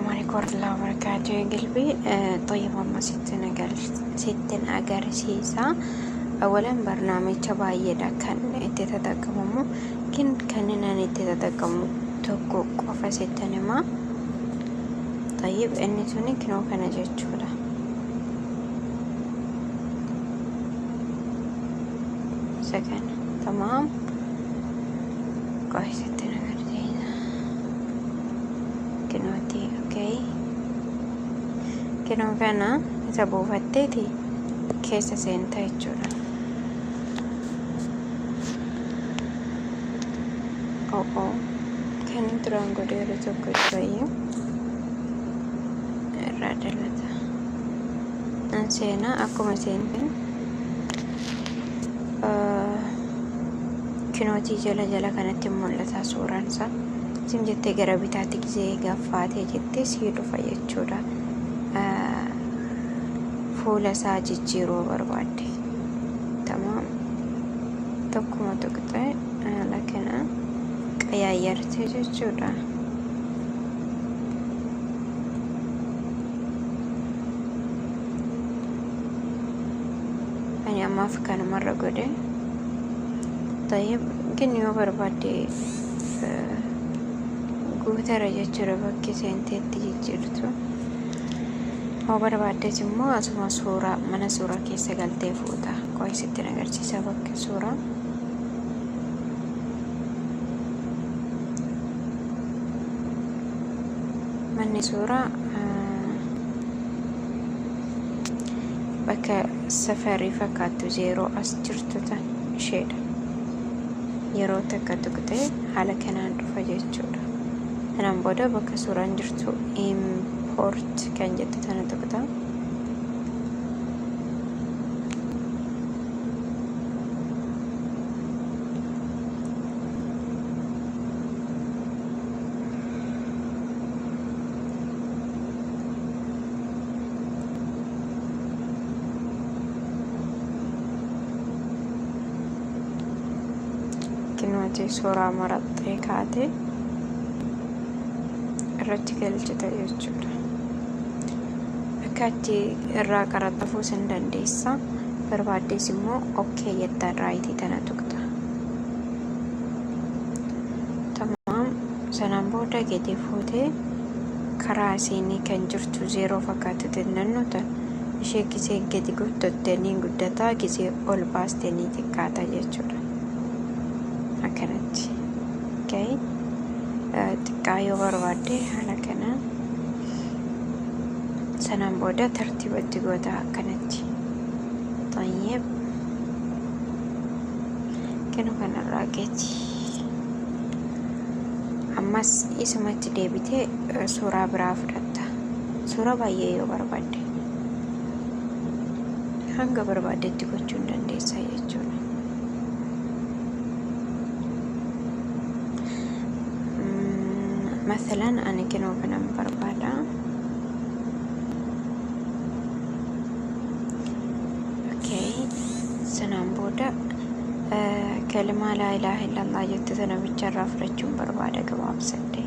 السلام عليكم ورحمة الله وبركاته يا قلبي. طيب هم ستين أجرسيسا. أولا برنامج بايدا كان تتدقمو كاننا نتدقمو توكو قفا ستنما. طيب إني توني كنو كان جتشولا سكن تمام كويس ستين أجرسيسا كنوتي اوكي كنو كان تبو فتيتي كيسا سينتا يجولا او كان ترانغو ديرو توكو شوية الرادلتا انسينا اكو مسينتين كنوتي جلا كانت مولتا سورانسا sim jettee gara bitaatti gisee gaffaatee jettee sii dhufa jechuudha. Fuula isaa jijjiiruu barbaadde tamaam tokkuma tuqxee haala kana qayaayyarte jechuudha. Ani ammaaf kanumarra godhe. Tayyib ግን yoo barbaadde guutara jechuudha bakki seenteetti jijjiirtu. Yoo barbaaddes immoo asuma suuraa mana suuraa keessa galtee fuuta. Qo'isitti agarsiisa bakki suuraa. Manni suuraa bakka safarii fakkaattu zeeroo as jirtu tan isheedha. Yeroo takka tuqxee haala kanaan dhufa jechuudha. Kanaan booda bakka suuraan jirtu import kan jettu tana tuqxa. Kinuwati suuraa maraxxee kaate irratti galchita jechuudha. Akka irraa qaraxafuus hin dandeessa. Barbaaddes immoo okkee jettaan raayitii tana tuqxa. Tamaam sanaan booda gadi fuutee karaa isiinii kan jirtu zeeroo fakkaatu xinnannoo tan ishee gisee gadi guddattee ni guddataa, gisee ol baastee ni xiqqaata jechuudha. Akkanatti okay. Xiqqaa yoo barbaadde haala kana sanaan booda tartiibatti goota akkanatti. Tayyib kanu kanarraa geeti. Ammas isumatti deebitee suuraa biraa fudhatta. Suuraa baay'ee yoo barbaadde hanga barbaaddetti gochuu hin dandeessa jechuudha. مثلا أنا كنو بنام بربادا أوكي سنام بودا كلمة لا إله إلا الله جتتنا بتشرف رجوم بربادا قواب سدي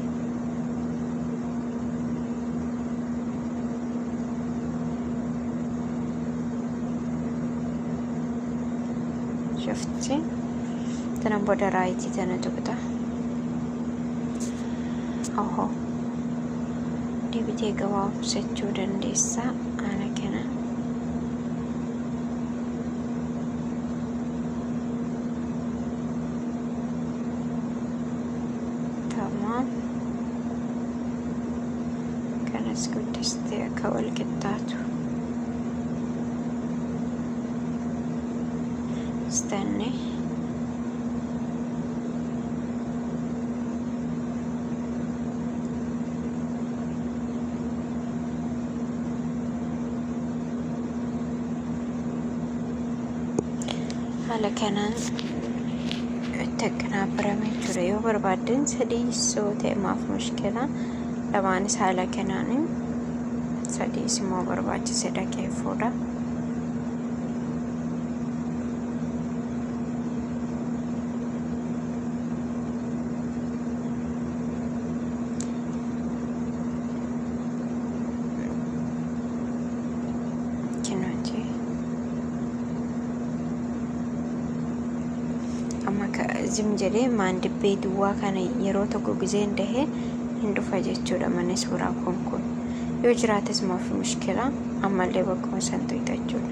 شفتي تنام بودا رايتي تنا تبدا أوه دي بتي قواب سجو دنديسا أنا كنا تمام كان اسكت تستيك والقطاتو استني haala kanaan taqnaabramee ture. Yoo barbaadden sadii soo ta'e maaf mushkila. Lamaanis haala kanaan sadiis immoo barbaachise dhaqee fuudha. zim jedhee maandibbee duwwaa kana yeroo tokko gizeen dahee hin dhufa jechuudha manni suuraa kun yoo jiraates maaf mushkila ammallee bakkuma santu jechuudha.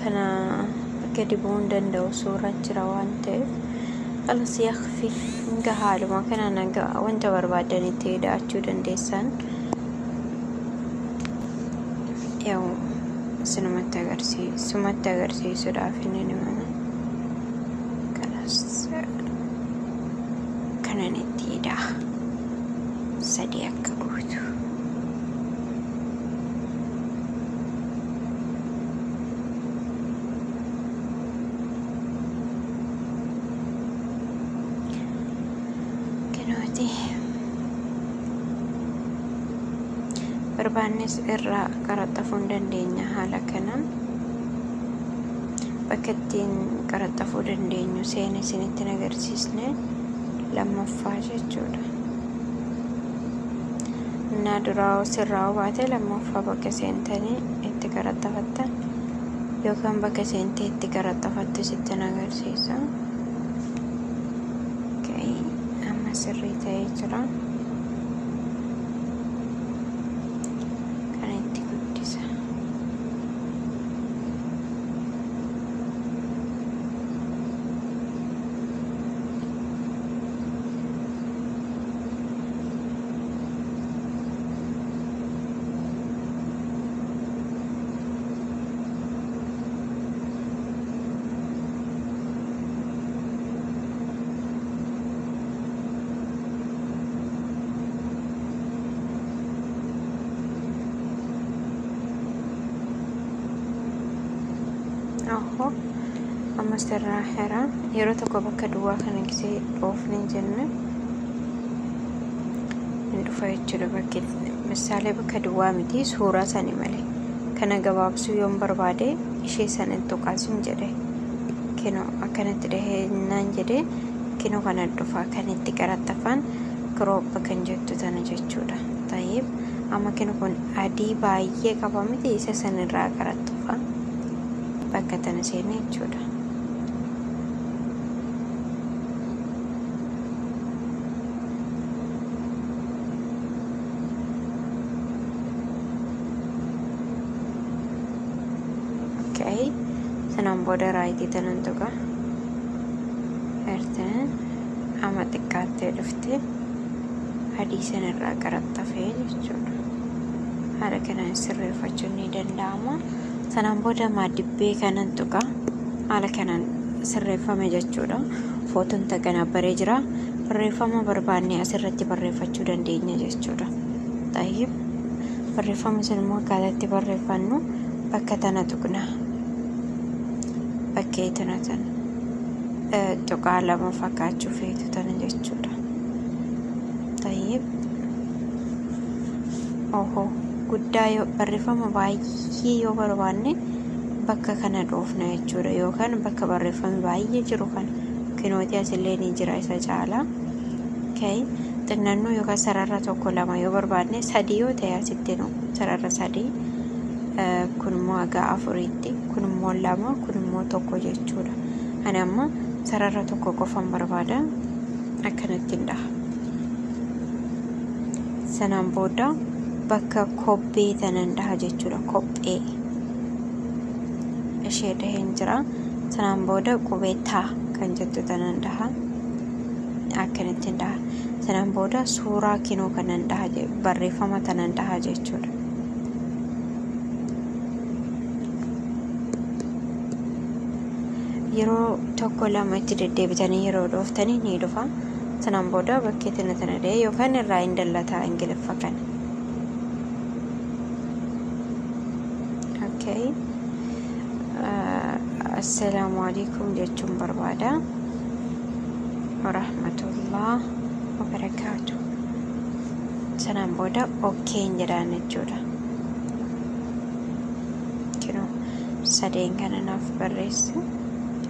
kana gadi bu'uun danda'u suuraan jira waan ta'eef alas yakfi hanga haaluma kana naga wanta barbaadanitti hidhachuu dandeessan yaw sumatti agarsiisuudhaaf inni mana kanas kanan itti hidha sadii akka guutu. barbaannes irraa qaraxxafuu dandeenya haala kanaan bakka ittiin qaraxxafuu dandeenyu seenaa isinitti agarsiisne lammaffaa jechuudha. na duraa sirraa baate lammaffaa bakka seentanii itti qaraxxafattan yookaan bakka seentee itti qaraxxafattu sitti agarsiisa. amma sirrii ta'ee jira. amma sirraa hera yeroo tokko bakka duwwaa kana gisee dhoofne jenne hin dhufa jechuudha. bakki misaalee bakka duwwaa miti suuraa sani malee kana gabaabsuu yoon barbaade ishee san hin tuqaasin jedhe kinoo akkanatti dhahee naan jedhe kinoo kana dhufa kan itti qaraxxafan kirooppa kan jettu tana jechuudha. ta'iif amma kinoo kun adii baay'ee qaba miti isa san irraa qaraxxafa bakka tana seene jechuudha. sanaan booda raayitii tanan tuqa erteen amma xiqqaattee dhufte adii sanirraa qaraxxafee jechuudha. haala kanaan sirreeffachuun ni danda'ama. sanaan booda maadibbee kanan tuqa haala kanaan sirreeffame jechuudha. footoon taganaa baree jira. barreeffama barbaanne asirratti barreeffachuu dandeenya jechuudha. ta'iif barreeffama sun immoo akkaataatti barreeffannu bakka tana tuqna bakkee tana tuqaa lama fakkaachuu feetu tana jechuudha. ta'iif guddaa barreeffama baay'ee yoo barbaanne bakka kana dhoofna jechuudha. yookaan bakka barreeffamni baay'ee jiru kan kinooti asillee ni jira isa caala. xinnannoo yookaan sarara tokko lama yoo barbaanne sadii yoo ta'e asitti sarara sadii kun immoo haga afuritti kun immoo lama kun immoo tokko jechuudha. ani amma sarara tokko qofan barbaada akkanatti dhaha. sanaan booda bakka kobbee tanan dhaha jechuudha. kobbee ishee dhaheen jira. sanaan booda qubee taa kan jettu tanan dhaha akkanatti dhaha. sanaan booda suuraa kinoo kanan dhaha barreeffama tanan dhaha jechuudha. yeroo tokko lama itti deddeebitanii yeroo dhooftanii ni dhufa. sanaan booda bakkee tana dhahee yookaan irraa hin dallataa ingiliffa kana. assalaamu alaikum jechuun barbaada. Warahmatullah wabarakaatu. Sanaan booda okkeen jedhaan jechuudha. Kinoo sadeen kana naaf barreesse.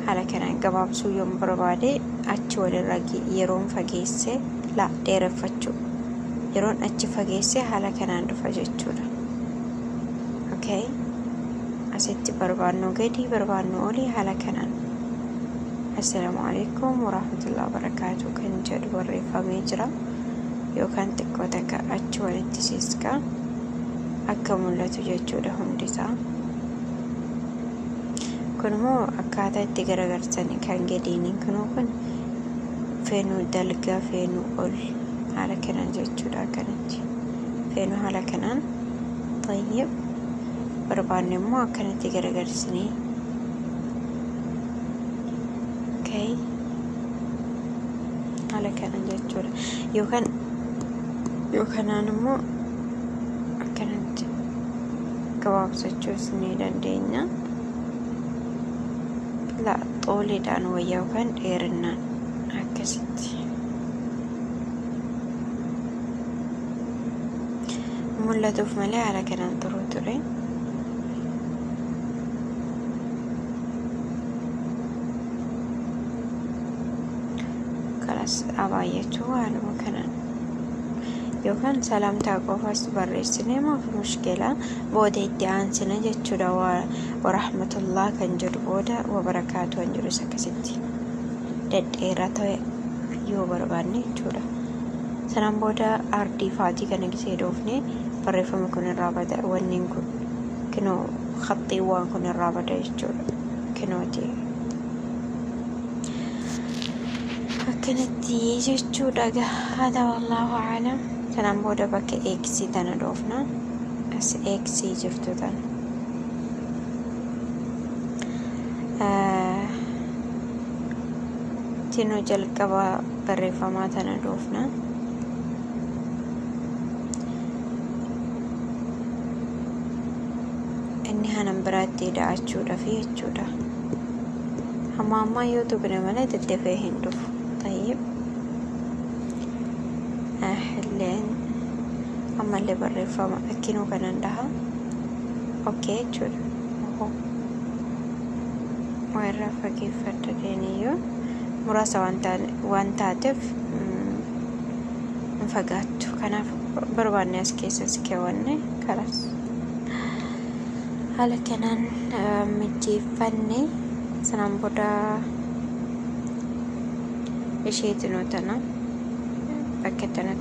Haala kanaan gabaabsuu yoon barbaade achi walirra yeroon fageesse dheereffachuu. Yeroon achi fageesse haala kanaan dhufa jechuudha. Okay. Asitti barbaadnu gadi barbaadnu olii haala kanaan. Assalaamu alaikum warahmatullahi wabarakaatu kan jedhu barreeffamee jira. Yookaan xiqqoo takka achi walitti siiskaa akka mul'atu jechuudha hundisaa. Kun immoo akkaataa itti garagarsan kan gadiin kun feenuu dalga feenuu ol haala kanaan jechuudha. Akkanatti feenuu haala kanaan tayyib barbaanne immoo akkanatti garagarsinee okay haala kanaan jechuudha. Yookaan immoo akkanatti gabaabsachuus ni dandeenya. Xooliidhaan wayyaa yookaan dheerinaan akkasitti mul'atuuf malee haala kanaan turuu ture. Kanas abaayyachuu haaluma kanaan yookaan salaamtaa qofaas barreessinee maaf mushkila booda itti aansina jechuudha. Warahmatullah kan jedhu booda wabarakaatu kan jedhu akkasitti dhedheeraa ta'e yoo barbaanne jechuudha. Sanaan booda ardii faatii kana gisee dhoofne barreeffama kun irraa bada. Wanni kun kinoo khaxiiwwan kun irraa bada jechuudha. Kinooti akkanatti jechuudha. Hada wallahu a'lam. Sanaan booda bakka eeksii tana dhoofna. As eeksii jirtu tana tinoo jalqaba barreeffamaa tana dhoofna. Inni hanan biraatti da'achuudhaaf jechuudha. Hamma yoo tuqne malee daddafee hin dhufu. Tayyib ahleen ammallee barreeffama akkinuu kanan dhaha. Okay jechuudha. Warra fageeffadha deeniyyuu muraasa waan taateef hin fagaattu. Kanaaf barbaanne as keessas keewwanne karas haala kanaan mijeeffanne. Sanaan booda isheetinoo tana bakka tana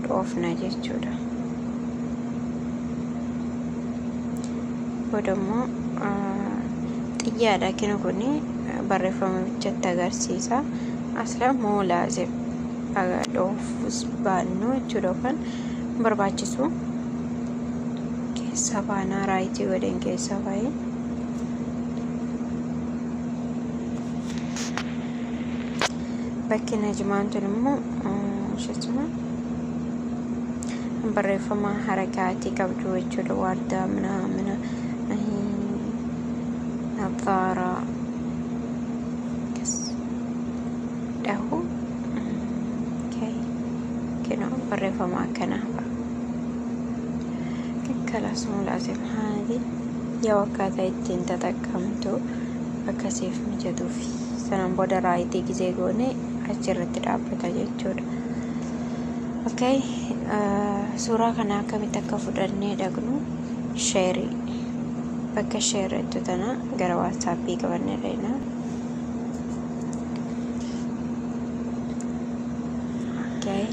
dhoofna jechuudha. Booda immoo xiyyaadha. Kinu kun barreeffama bichatti agarsiisa. Asla moo laazim dhoofus baannu jechuudha. Yookaan barbaachisu keessa baanaa raayitii godhan keessa baay'ee bakki najmaan tun immoo barreeffama harakaatii qabdu jechuudha. Waardaa mina nadhaara dhahu kinoo barreeffama akkana kalas mul'atin haali yoo akkaataa ittiin tatakkamtu akkasiif mijatuuf. Sanaan booda raayitii gisee goone achirratti dhaabbata jechuudha. Okay. Suuraa kana akkamitti akka fudhannee dhaqnu sheerii bakka sheerettu tana gara waatsaappii qabannee dhaqna. Okay.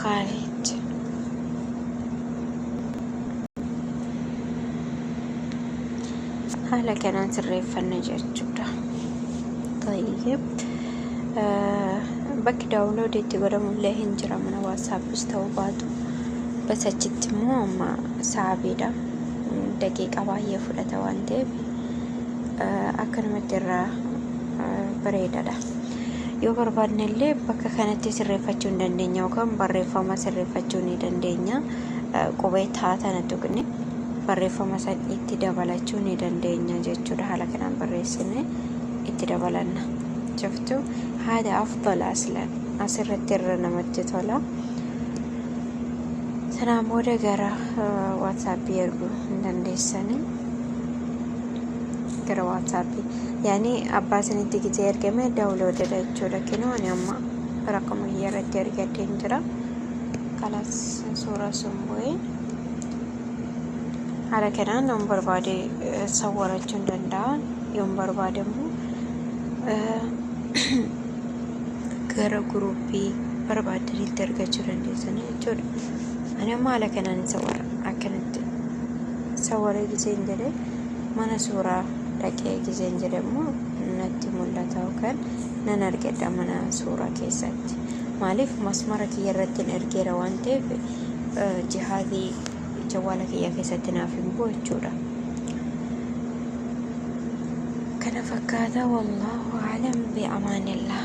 Khalid haala kanaan sirreeffanne jechuudha. Tayyib bakki daawunloodii itti godhamullee hin jira mana waasaappiis ta'uu baatu basachitti immoo amma sa'aabiidha daqiiqa baay'ee fudhata waan ta'eef akkanumatti irraa bareedadha. Yoo barbaadne illee bakka kanatti sirreeffachuu ni dandeenya yookaan barreeffama sirreeffachuu ni dandeenya. Qubee taatana tuqne barreeffama san itti dabalachuu ni dandeenya jechuudha. Haala kanaan barreessine itti dabalanna. Shaftu haada afdala aslan asirratti irra namatti tola. Sanaan booda gara waatsaappii erguu hin dandeessanii. Gara waatsaappii yaani abbaa sanitti gisee ergame daawunloodidha jechuudha. Kinoo ani amma rakama irratti ergadhee jira. Kalas suuraa sun bu'ee haala kanaan yoon barbaade sawwarachuu hin danda'a. Yoon barbaade immoo gara guruppii barbaadanitti argachuu dandeessan jechuudha. Ani amma haala kanaan sawwara akkanatti sawwaree gisee hin jedhe mana suuraa dhaqee gisee hin jedhamu natti mul'ata yookaan nan argadha mana suuraa keessatti. Maaliif masmara kiyya irratti ergeera waan ta'eef jihaadii jawwaala kiyya keessatti naaf hin bu'u jechuudha. Kana fakkaata wallahu a'lam bi'amaanillah.